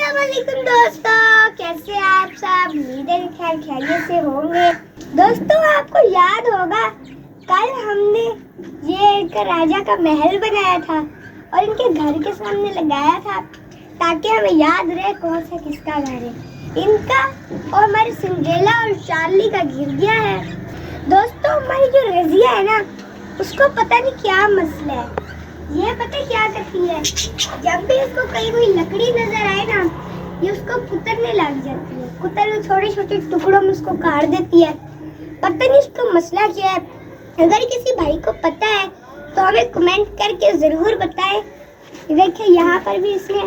अस्सलामुअलैकुम दोस्तों, कैसे आप सब? उम्मीद है खैर खैरियत से होंगे। दोस्तों, आपको याद होगा कल हमने ये एक राजा का महल बनाया था और इनके घर के सामने लगाया था ताकि हमें याद रहे कौन सा किसका घर है। इनका और हमारे सिंड्रेला और चार्ली का गिर गया है। दोस्तों, हमारी जो रजिया है ना, उसको पता नहीं क्या मसला है। ये पता क्या करती है, जब भी इसको कहीं कोई लकड़ी नजर आए ना, ये उसको कुतरने लग जाती है। कुतर छोटे छोटे टुकड़ों में उसको काट देती है। पता नहीं इसको मसला क्या है। अगर किसी भाई को पता है तो हमें कमेंट करके जरूर बताएं। देखिए यहाँ पर भी इसने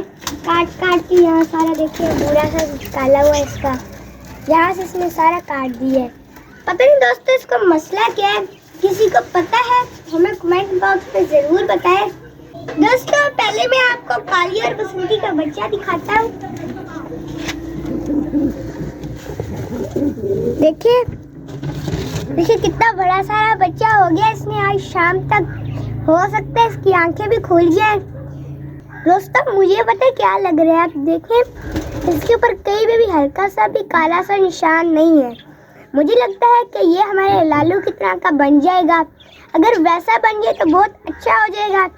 काट काट के यहाँ सारा देखिए बुरा सा काला हुआ इसका, यहाँ से इसने सारा काट दिया है। पता नहीं दोस्तों इसका मसला क्या है, किसी को पता है हमें कमेंट बॉक्स में जरूर बताएं। दोस्तों, पहले मैं आपको काली और बसंती का बच्चा दिखाता हूँ। देखिए देखिए कितना बड़ा सारा बच्चा हो गया। इसने आज शाम तक हो सकता है इसकी आंखें भी खुल जाए। दोस्तों, मुझे पता है क्या लग रहा है, आप देखें इसके ऊपर कहीं भी हल्का सा भी काला सा निशान नहीं है। मुझे लगता है कि ये हमारे लालू की तरह का बन जाएगा। अगर वैसा बन जाए तो बहुत अच्छा हो जाएगा।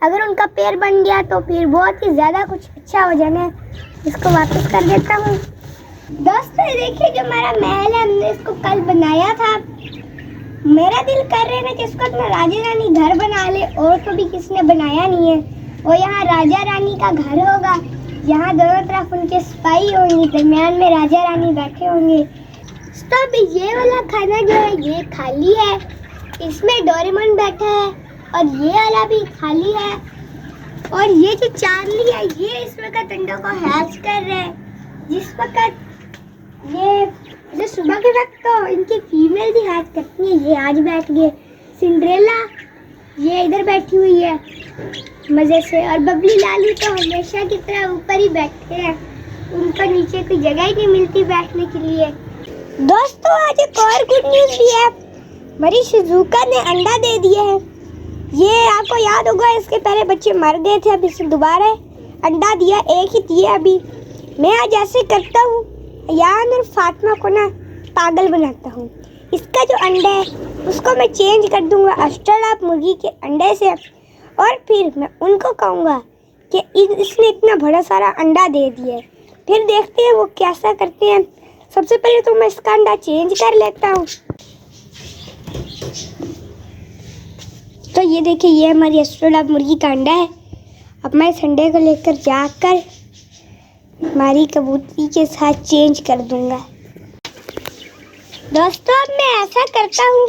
अगर उनका पैर बन गया तो फिर बहुत ही ज़्यादा कुछ अच्छा हो जाना है। इसको वापस कर देता हूँ। दोस्तों, देखिए जो हमारा महल है, हमने इसको कल बनाया था। मेरा दिल कर रहा है ना कि इसको अपना राजा रानी घर बना ले, और तो भी किसने बनाया नहीं है। और यहाँ राजा रानी का घर होगा, यहाँ दोनों तरफ उनके सिपाही होंगे, दरमियान में राजा रानी बैठे होंगे। तो अभी ये वाला खाना जो है ये खाली है, इसमें डोरेमोन बैठा है, और ये वाला भी खाली है। और ये जो चार्ली है ये इस वक्त अंडों को हैच कर रहे हैं। जिस वक्त ये जो सुबह के वक्त तो इनकी फीमेल भी हैच करती है। ये आज बैठ गए। सिंड्रेला ये इधर बैठी हुई है मज़े से, और बबली लालू तो हमेशा की तरह ऊपर ही बैठे हैं। उनको नीचे कोई जगह ही नहीं मिलती बैठने के लिए। दोस्तों, आज एक और गुड न्यूज़ भी है। मेरी शिजुका ने अंडा दे दिया है। ये आपको याद होगा इसके पहले बच्चे मर गए थे, अब इसने दोबारा अंडा दिया, एक ही दिया अभी। मैं आज ऐसे करता हूँ, यान और फातिमा को ना पागल बनाता हूँ। इसका जो अंडा है उसको मैं चेंज कर दूँगा अस्ट्रेलिया मुर्गी के अंडे से, और फिर मैं उनको कहूँगा कि इसने इतना बड़ा सारा अंडा दे दिया है। फिर देखते हैं वो कैसा करते हैं। सबसे पहले तो मैं इसका अंडा चेंज कर लेता हूँ। तो ये देखिए ये हमारी अस्ट्रेलिया मुर्गी का अंडा है। अब मैं इस अंडे को लेकर जाकर हमारी कबूतरी के साथ चेंज कर दूंगा। दोस्तों, अब मैं ऐसा करता हूँ,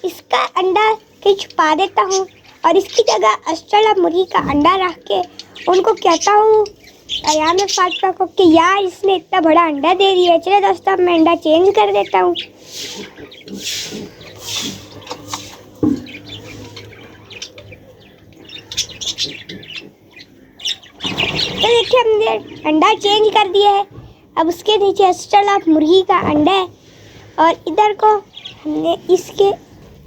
इसका अंडा के छुपा देता हूँ और इसकी जगह अस्ट्रेलिया मुर्गी का अंडा रख के उनको कहता हूँ अयान और फातिमा को कि यार इसने इतना बड़ा अंडा दे दिया है। चलो दोस्तों, अब मैं अंडा चेंज कर देता हूँ। तो देखिए हमने अंडा चेंज कर दिया है। अब उसके नीचे अस्ट्रेलिया मुर्गी का अंडा है, और इधर को हमने इसके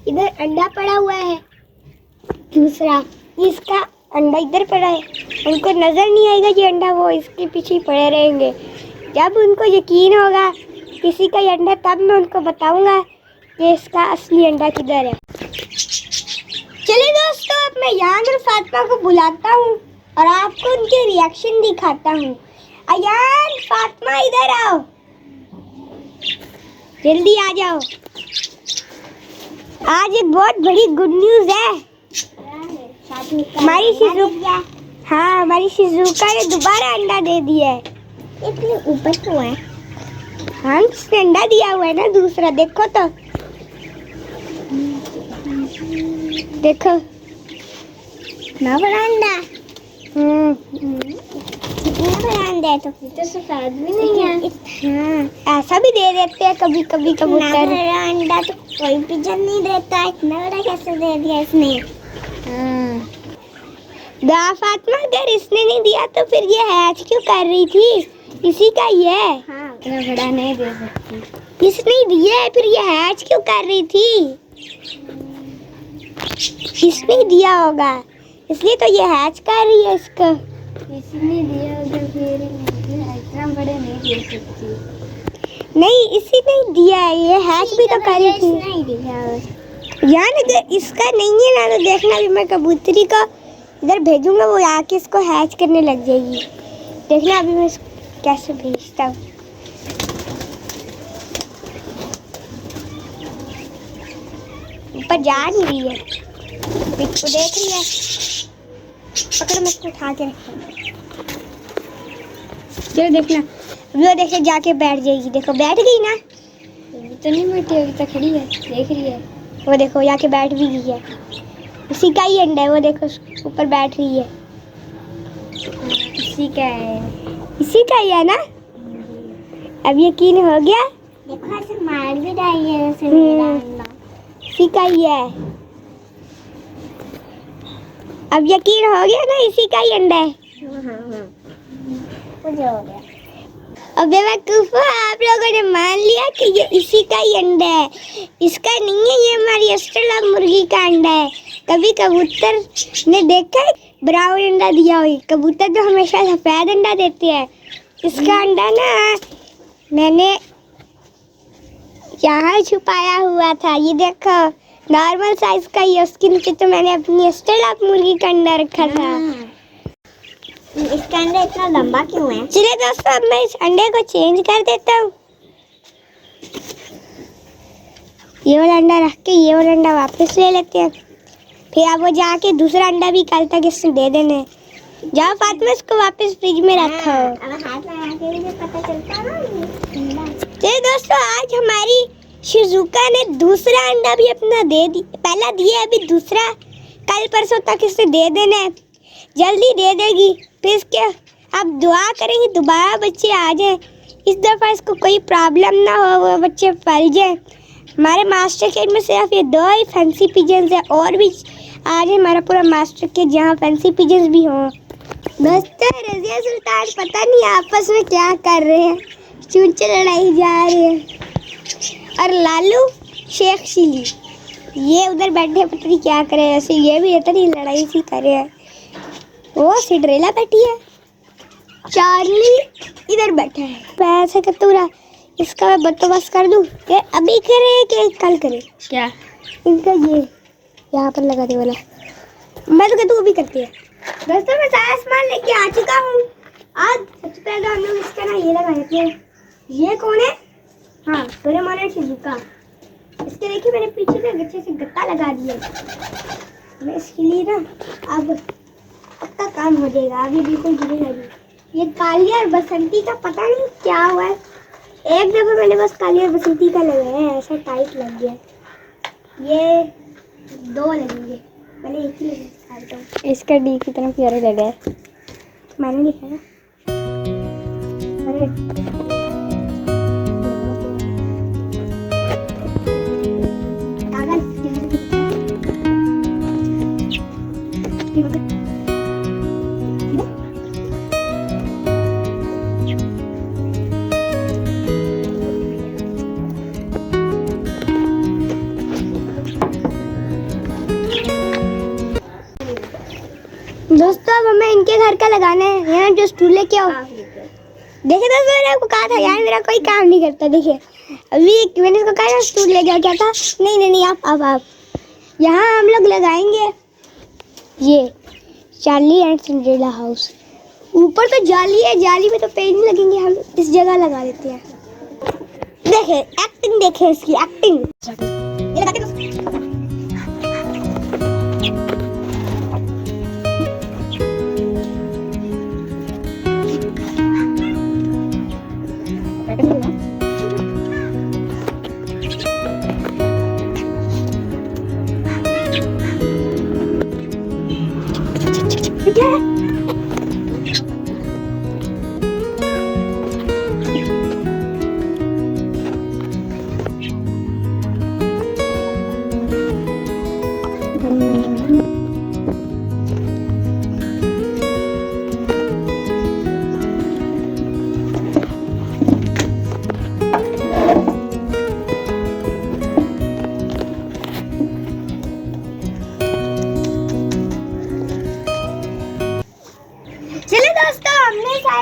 इधर अंडा पड़ा हुआ है दूसरा। इसका अंडा इधर पड़ा है। उनको नज़र नहीं आएगा ये अंडा, वो इसके पीछे ही पड़े रहेंगे। जब उनको यकीन होगा किसी का ये अंडा, तब मैं उनको बताऊंगा कि इसका असली अंडा किधर है। चलिए दोस्तों, अब मैं यान और फातिमा को बुलाता हूँ और आपको उनके रिएक्शन दिखाता हूँ। अयान, फातिमा इधर आओ, जल्दी आ जाओ। आज एक बहुत बड़ी गुड न्यूज़ है। हमारी शिजुका, हाँ हमारी शिजुका ने दोबारा अंडा दे दिया है। इतने ऊपर क्यों है? हाँ, इसने अंडा दिया हुआ है ना दूसरा, देखो तो, देखो ना बड़ा अंडा। कितना बड़ा अंडा है, तो सफेद भी नहीं है। हाँ, ऐसा भी दे देते हैं कभी कभी कबूतर। अंडा तो कोई पिजन नहीं देता, इतना बड़ा कैसे दे दिया इसने। फातिमा, अगर इसने नहीं दिया तो फिर ये हैच क्यों कर रही थी? इसी का ये है। हाँ, इतना बड़ा नहीं दे सकती। इसने दिया है, फिर ये हैच क्यों कर रही थी? इसने दिया होगा, इसलिए तो ये हैच कर रही है इसका। इसने दिया होगा फिर नहीं दे सकती। नहीं, इसी ने दिया है, ये हैक भी तो करी थी। नहीं दिया यार, अगर इसका नहीं है ना तो देखना, भी मैं कबूतरी का इधर भेजूंगा, वो आके इसको हैच करने लग जाएगी। देखना अभी मैं इसको कैसे भेजता हूँ। ऊपर जा नहीं रही है, इसको देख रही है। पकड़, मैं इसको उठा के रखता हूँ। चलो देखना, वो देखे जाके बैठ जाएगी। देखो बैठ गई ना, तो नहीं बैठी, अभी तो खड़ी है, देख रही है। वो देखो जाके बैठ भी गई है। इसी का ही अंडा है, वो देखो ऊपर बैठ रही है। इसी का है, इसी का ही है ना। अब यकीन हो गया, देखो ऐसे मार भी रही है जैसे मेरा अंडा। इसी का ही है, अब यकीन हो गया ना, इसी का ही अंडा है। मुझे हो गया। अब बेवकूफो, आप लोगों ने मान लिया कि ये इसी का ही अंडा है, इसका नहीं है। ये हमारी ऑस्ट्रेलिया मुर्गी का अंडा है। कभी कबूतर ने देखा है ब्राउन अंडा दिया हुई? कबूतर तो हमेशा सफेद अंडा देते हैं। इसका अंडा ना मैंने यहाँ छुपाया हुआ था, ये देखो नॉर्मल साइज का ही। उसके नीचे तो मैंने अपनी ऑस्ट्रेलिया मुर्गी का अंडा रखा था। इसका अंडा इतना लंबा क्यों है? चलिए दोस्तों, अब मैं इस अंडे को चेंज कर देता हूँ। ये वाला अंडा रख के ये वाला अंडा वापस ले लेते हैं। फिर आप वो जाके दूसरा अंडा भी कल तक इससे दे देने। जाओ फातिमा, इसको वापस फ्रिज में रखो। अब हाथ लगा के मुझे पता चलता ना। चलिए दोस्तों, आज हमारी शिजुका ने दूसरा अंडा भी अपना दे दी। पहला दिया, अभी दूसरा कल परसों तक इसे दे देना है, जल्दी दे देगी। फिर इसके आप दुआ करेंगे दोबारा बच्चे आ जाए। इस दफ़ा इसको कोई प्रॉब्लम ना हो, वो बच्चे पल जाए। हमारे मास्टर केज में सिर्फ ये 2 ही फैंसी पिजन्स है, और भी आज हमारा पूरा मास्टर केज जहाँ फैंसी पिजन्स भी हों। दोस्तों, रज़िया सुल्तान पता नहीं आपस में क्या कर रहे हैं, चूंचे लड़ाई जा रहे हैं। और लालू शेख चिली ये उधर बैठे, पता नहीं क्या करे। ऐसे ये भी इतनी लड़ाई सी कर रहे हैं। वो सिंड्रेला बैठी है, चार्ली इधर बैठा है। पैसे का तूरा, इसका मैं बंदोबस्त कर दूं। ये अभी करे कि कल करे? क्या इनका ये यहाँ पर लगा दे वाला, मैं तो कहती हूँ अभी करती है। दोस्तों, मैं सारा सामान लेके आ चुका हूँ। आज सबसे पहले हम लोग इसका ना ये लगा देते हैं। ये कौन है? हाँ, डोरेमोन शिजुका। इसके देखिए मैंने पीछे से गच्चे से गत्ता लगा दिया। मैं इसके लिए ना अब पक्का काम हो जाएगा, अभी बिल्कुल गिरी लगी। ये काली और बसंती का पता नहीं क्या हुआ है। एक दफ़ा मैंने बस काली और बसंती का लगाया है, ऐसा टाइट लग गया। ये 2 लगेंगे, पहले एक ही लगाता हूँ। इसका डी की तरफ प्यारे लगा है, मैंने लिखा है। अरे दोस्तों, अब हमें इनके घर का लगाना है। यहाँ जो स्टूल लेके आओ। देखिए दोस्तों, मैंने आपको कहा था यार, मेरा कोई काम नहीं करता। देखिए अभी मैंने इसको कहा स्टूल ले जाओ, क्या था? नहीं, आप यहाँ हम लोग लगाएंगे ये चार्ली एंड सिंड्रेला हाउस। ऊपर तो जाली है, जाली में तो पेड़ नहीं लगेंगे, हम इस जगह लगा देते हैं। देखे एक्टिंग, देखे इसकी एक्टिंग। ये लगाते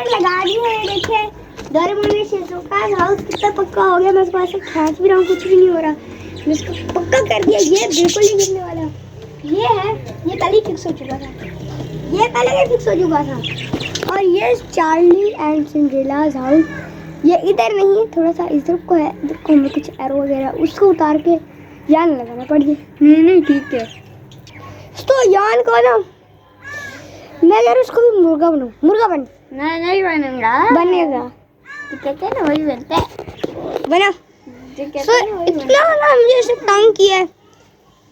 लगा दी है। देखिए डोरेमोन ने शिज़ुका हाउस कितना पक्का हो गया, मैं उसको ऐसे खींच भी रहा हूँ, कुछ भी नहीं हो रहा। मैं इसको पक्का कर दिया, ये बिल्कुल नहीं गिरने वाला। ये है, ये पहले फिक्स हो चुका था, ये पहले फिक्स हो चुका था। और ये चार्ली एंड सिंड्रेला's हाउस, ये इधर नहीं है, थोड़ा सा इधर को है, इधर को हमें कुछ एरो वगैरह उसको उतार के यान लगाना पड़ेगा। नहीं ठीक है। तो यान को ना मैं यार उसको भी मुर्गा बनूं, मुर्गा बन नहीं बनूंगा। बनेगा, तो कहते हैं ना वही बनता है। बना। जो कहते सो हैं ना वही बनता इतना ना मुझे ऐसे तंग किया है,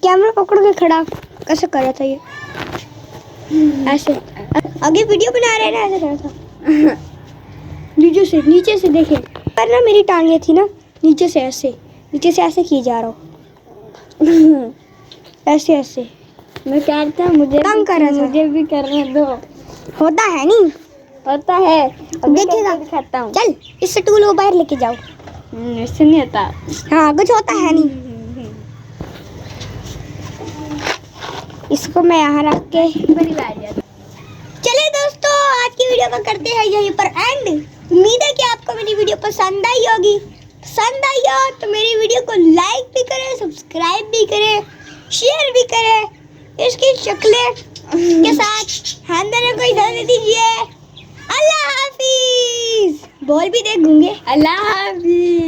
कैमरा पकड़ के खड़ा कैसे कर रहा था ये, ऐसे आगे वीडियो बना रहे हैं ना, ऐसे कर रहा था। नीचे से देखे, पर ना मेरी टांगे थी ना नीचे से ऐसे किए जा रहा हूँ। ऐसे ऐसे मैं कहता मुझे तंग कर रहा था। मुझे भी करने दो। होता है नहीं, होता है, देखिएगा। दिखाता हूँ। चल इस स्टूल को बाहर लेके जाओ। ऐसे नहीं होता। हाँ कुछ होता है नहीं। इसको मैं यहाँ रख के बड़ी बात है। चलिए दोस्तों, आज की वीडियो को करते हैं यहीं पर एंड। उम्मीद है कि आपको मेरी वीडियो पसंद आई होगी। पसंद आई हो तो मेरी वीडियो को लाइक भी करें, सब्सक्राइब भी करें, शेयर भी करें। इसकी शक्लें के साथ हैंडल को इधर दे दीजिए। अल्लाह हाफिज। बोल भी दे गूंगे। अल्लाह हाफिज।